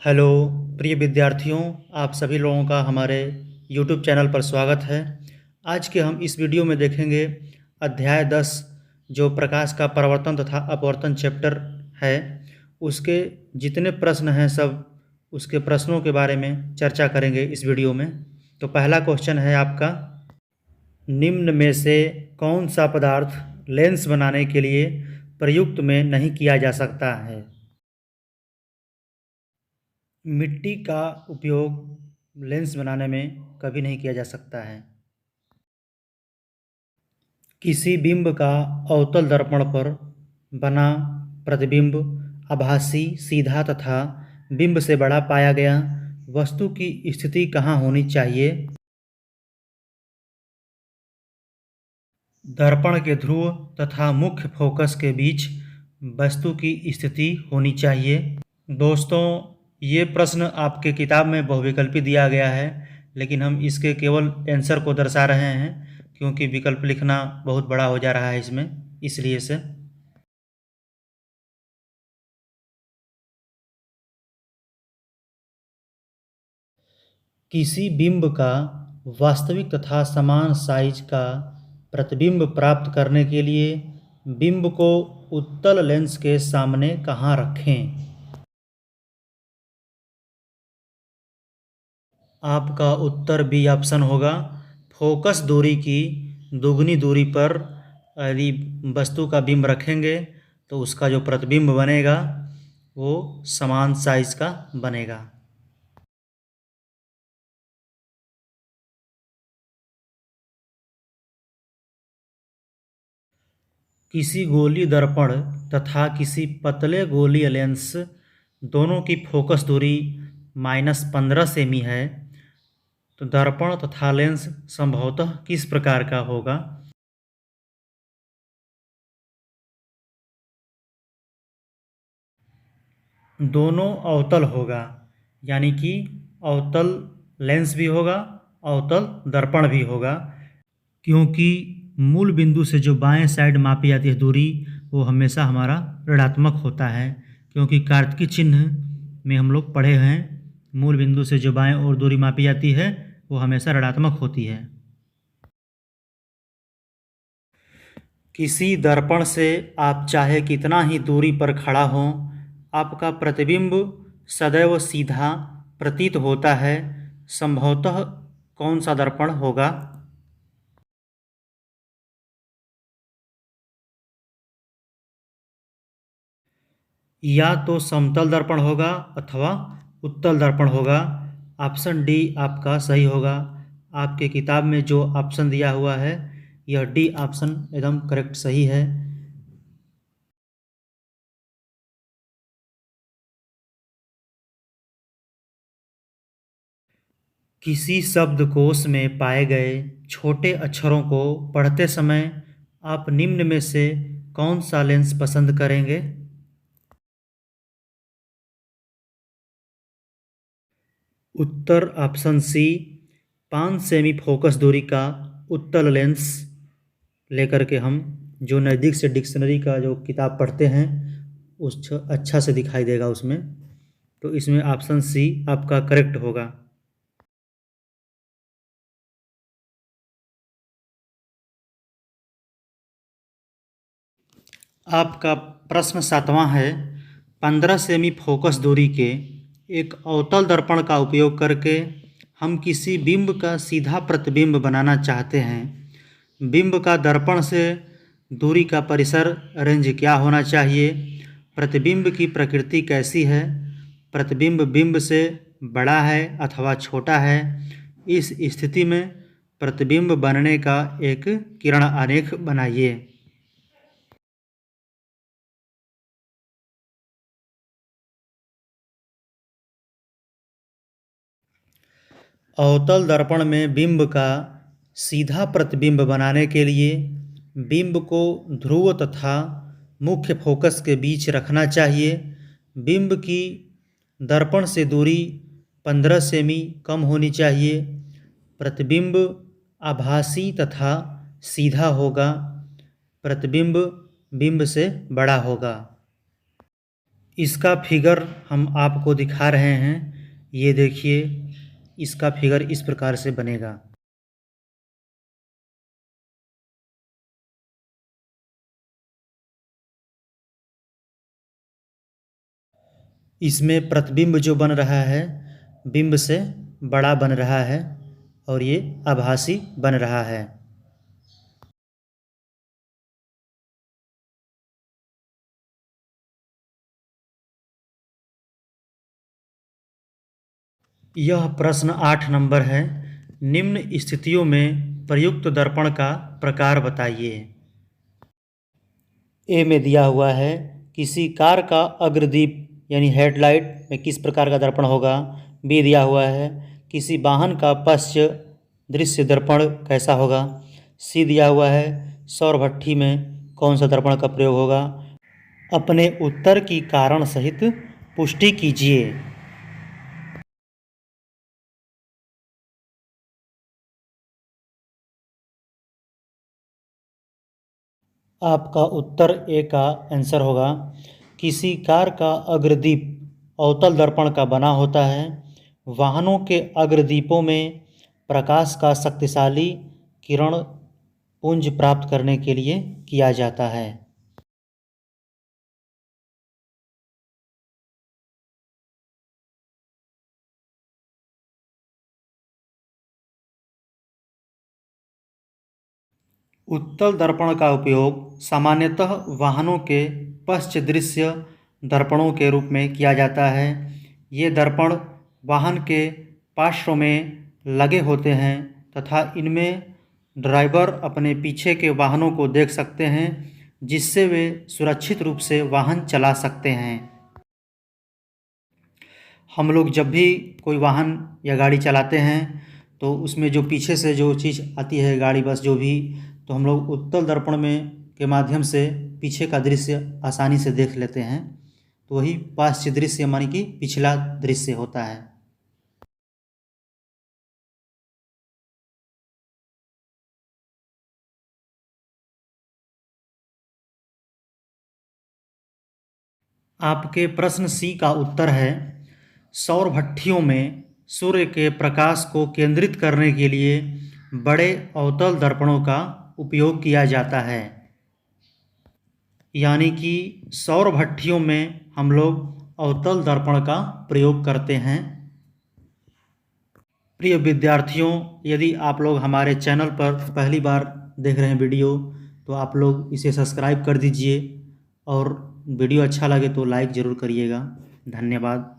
Hello प्रिय विद्यार्थियों, आप सभी लोगों का हमारे YouTube चैनल पर स्वागत है। आज के हम इस वीडियो में देखेंगे अध्याय 10 जो प्रकाश का परावर्तन तथा अपवर्तन चैप्टर है, उसके जितने प्रश्न हैं सब उसके प्रश्नों के बारे में चर्चा करेंगे इस वीडियो में। तो पहला क्वेश्चन है आपका, निम्न में से कौन सा पदार्थ लेंस बनाने के लिए प्रयुक्त में नहीं किया जा सकता है? मिट्टी का उपयोग लेंस बनाने में कभी नहीं किया जा सकता है। किसी बिंब का अवतल दर्पण पर बना प्रतिबिंब आभासी, सीधा तथा बिंब से बड़ा पाया गया। वस्तु की स्थिति कहाँ होनी चाहिए? दर्पण के ध्रुव तथा मुख्य फोकस के बीच वस्तु की स्थिति होनी चाहिए। दोस्तों, ये प्रश्न आपके किताब में बहुविकल्पी दिया गया है, लेकिन हम इसके केवल आंसर को दर्शा रहे हैं क्योंकि विकल्प लिखना बहुत बड़ा हो जा रहा है इसमें, इसलिए से। किसी बिंब का वास्तविक तथा समान साइज का प्रतिबिंब प्राप्त करने के लिए बिंब को उत्तल लेंस के सामने कहाँ रखें? आपका उत्तर बी ऑप्शन होगा। फोकस दूरी की दुगनी दूरी पर यदि वस्तु का बिंब रखेंगे तो उसका जो प्रतिबिंब बनेगा वो समान साइज का बनेगा। किसी गोलीय दर्पण तथा किसी पतले गोलीय लेंस दोनों की फोकस दूरी -15 सेमी है, तो दर्पण तथा लेंस संभवतः किस प्रकार का होगा? दोनों अवतल होगा, यानी कि अवतल लेंस भी होगा, अवतल दर्पण भी होगा, क्योंकि मूल बिंदु से जो बाएं साइड मापी जाती है दूरी वो हमेशा हमारा ऋणात्मक होता है, क्योंकि कार्तकी चिन्ह में हम लोग पढ़े हैं मूल बिंदु से जो बाएं ओर दूरी मापी जाती है वो हमेशा ऋणात्मक होती है। किसी दर्पण से आप चाहे कितना ही दूरी पर खड़ा हो, आपका प्रतिबिंब सदैव सीधा प्रतीत होता है। संभवतः कौन सा दर्पण होगा? या तो समतल दर्पण होगा अथवा उत्तल दर्पण होगा। ऑप्शन डी आपका सही होगा। आपके किताब में जो ऑप्शन दिया हुआ है यह डी ऑप्शन एकदम करेक्ट सही है। किसी शब्दकोश में पाए गए छोटे अक्षरों को पढ़ते समय आप निम्न में से कौन सा लेंस पसंद करेंगे? उत्तर ऑप्शन सी 5 सेमी फोकस दूरी का उत्तल लेंस लेकर के हम जो नज़दीक से डिक्शनरी का जो किताब पढ़ते हैं उस अच्छा से दिखाई देगा उसमें। तो इसमें ऑप्शन सी आपका करेक्ट होगा। आपका प्रश्न 7वां है, 15 सेमी फोकस दूरी के एक अवतल दर्पण का उपयोग करके हम किसी बिंब का सीधा प्रतिबिंब बनाना चाहते हैं। बिंब का दर्पण से दूरी का परिसर रेंज क्या होना चाहिए? प्रतिबिंब की प्रकृति कैसी है? प्रतिबिंब बिंब से बड़ा है अथवा छोटा है? इस स्थिति में प्रतिबिंब बनने का एक किरण आरेख बनाइए। अवतल दर्पण में बिंब का सीधा प्रतिबिंब बनाने के लिए बिंब को ध्रुव तथा मुख्य फोकस के बीच रखना चाहिए। बिंब की दर्पण से दूरी 15 सेमी कम होनी चाहिए। प्रतिबिंब आभासी तथा सीधा होगा। प्रतिबिंब बिंब से बड़ा होगा। इसका फिगर हम आपको दिखा रहे हैं। ये देखिए, इसका फिगर इस प्रकार से बनेगा। इसमें प्रतिबिंब जो बन रहा है बिंब से बड़ा बन रहा है और ये आभासी बन रहा है। यह प्रश्न 8 नंबर है। निम्न स्थितियों में प्रयुक्त दर्पण का प्रकार बताइए। ए में दिया हुआ है किसी कार का अग्रदीप यानी हेडलाइट में किस प्रकार का दर्पण होगा। बी दिया हुआ है किसी वाहन का पश्च दृश्य दर्पण कैसा होगा। सी दिया हुआ है सौर भट्ठी में कौन सा दर्पण का प्रयोग होगा। अपने उत्तर की कारण सहित पुष्टि कीजिए। आपका उत्तर ए का आंसर होगा। किसी कार का अग्रदीप अवतल दर्पण का बना होता है। वाहनों के अग्रदीपों में प्रकाश का शक्तिशाली किरण पुंज प्राप्त करने के लिए किया जाता है। उत्तल दर्पण का उपयोग सामान्यतः वाहनों के पश्च दृश्य दर्पणों के रूप में किया जाता है। ये दर्पण वाहन के पार्श्व में लगे होते हैं तथा इनमें ड्राइवर अपने पीछे के वाहनों को देख सकते हैं, जिससे वे सुरक्षित रूप से वाहन चला सकते हैं। हम लोग जब भी कोई वाहन या गाड़ी चलाते हैं तो उसमें जो पीछे से जो चीज़ आती है, गाड़ी बस जो भी, तो हम लोग उत्तल दर्पण में के माध्यम से पीछे का दृश्य आसानी से देख लेते हैं। तो वही पार्श्व दृश्य मानी कि पिछला दृश्य होता है। आपके प्रश्न सी का उत्तर है सौर भट्ठियों में सूर्य के प्रकाश को केंद्रित करने के लिए बड़े अवतल दर्पणों का उपयोग किया जाता है। यानी कि सौर भट्ठियों में हम लोग अवतल दर्पण का प्रयोग करते हैं। प्रिय विद्यार्थियों, यदि आप लोग हमारे चैनल पर पहली बार देख रहे हैं वीडियो, तो आप लोग इसे सब्सक्राइब कर दीजिए और वीडियो अच्छा लगे तो लाइक ज़रूर करिएगा। धन्यवाद।